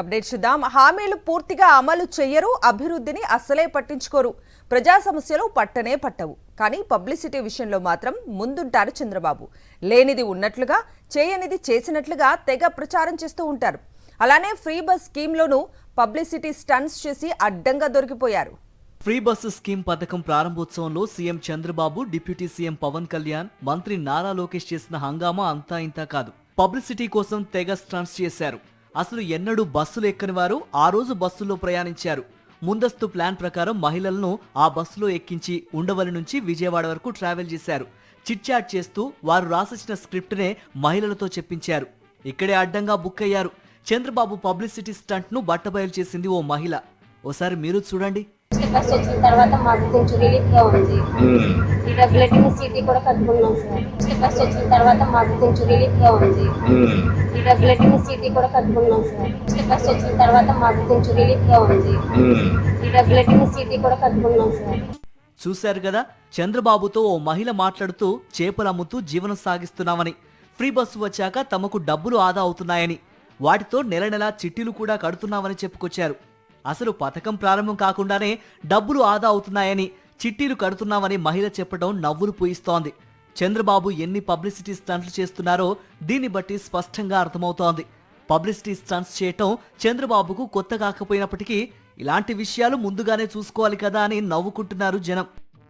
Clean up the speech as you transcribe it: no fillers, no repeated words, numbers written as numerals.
Update చూద్దాం. హామీలు పూర్తిగా అమలు చెయ్యరు, అభివృద్ధిని అస్సలే పట్టించుకోరు, ప్రజా సమస్యలు పట్టనే పట్టవు. కానీ పబ్లిసిటీ విషయంలో మాత్రం ముందుంటారు చంద్రబాబు. లేనిది ఉన్నట్లుగా, చేయనిది చేసినట్లుగా తెగ ప్రచారం చేస్తూ ఉంటారు. అలానే ఫ్రీ బస్ స్కీమ్లోనూ పబ్లిసిటీ స్టంట్స్ చేసి అడ్డంగా దొరికిపోయారు. ఫ్రీ బస్సు స్కీమ్ పథకం ప్రారంభోత్సవంలో CM Chandrababu, deputy CM Pawan Kalyan, మంత్రి నారా లోకేష్ చేసిన హంగామా అంతా ఇంతా కాదు. పబ్లిసిటీ కోసం తెగ స్టంట్స్ చేశారు. అసలు ఎన్నడూ బస్సులు ఎక్కని వారు ఆ రోజు బస్సుల్లో ప్రయాణించారు. ముందస్తు ప్లాన్ ప్రకారం మహిళలను ఆ బస్సులో ఎక్కించి ఉండవల్లి నుంచి విజయవాడ వరకు ట్రావెల్ చేశారు. చిట్ చాట్ చేస్తూ వారు రాసిచ్చిన స్క్రిప్ట్నే మహిళలతో చెప్పించారు. ఇక్కడే అడ్డంగా బుక్ అయ్యారు. చంద్రబాబు పబ్లిసిటీ స్టంట్ ను బట్టబయలు చేసింది ఓ మహిళ. ఓసారి మీరు చూడండి. బస్ వచ్చిన తర్వాత మాకు కొంచెం రిలీఫ్ గా ఉంది. ఈ డబ్బులెట్టిన సీటీ కూడా కట్టుకున్నాం సార్. బస్ వచ్చిన తర్వాత మాకు కొంచెం రిలీఫ్ గా ఉంది. ఈ డబ్బులెట్టిన సీటీ కూడా కట్టుకున్నాం సార్. బస్ వచ్చిన తర్వాత మాకు కొంచెం రిలీఫ్ గా ఉంది. ఈ డబ్బులెట్టిన సీటీ కూడా కట్టుకున్నాం సార్. చూశారు కదా, చంద్రబాబుతో ఓ మహిళ మాట్లాడుతూ చేపలు అమ్ముతూ జీవనం సాగిస్తున్నామని, ఫ్రీ బస్సు వచ్చాక తమకు డబ్బులు ఆదా అవుతున్నాయని, వాటితో నెల నెలా చిట్టీలు కూడా కడుతున్నామని చెప్పుకొచ్చారు. అసలు పథకం ప్రారంభం కాకుండానే డబ్బులు ఆదా అవుతున్నాయని, చిట్టీలు కడుతున్నామని మహిళ చెప్పడం నవ్వులు పూయిస్తోంది. చంద్రబాబు ఎన్ని పబ్లిసిటీ స్టంట్లు చేస్తున్నారో దీన్ని బట్టి స్పష్టంగా అర్థమవుతోంది. పబ్లిసిటీ స్టంట్స్ చేయటం చంద్రబాబుకు కొత్త కాకపోయినప్పటికీ ఇలాంటి విషయాలు ముందుగానే చూసుకోవాలి కదా అని నవ్వుకుంటున్నారు జనం.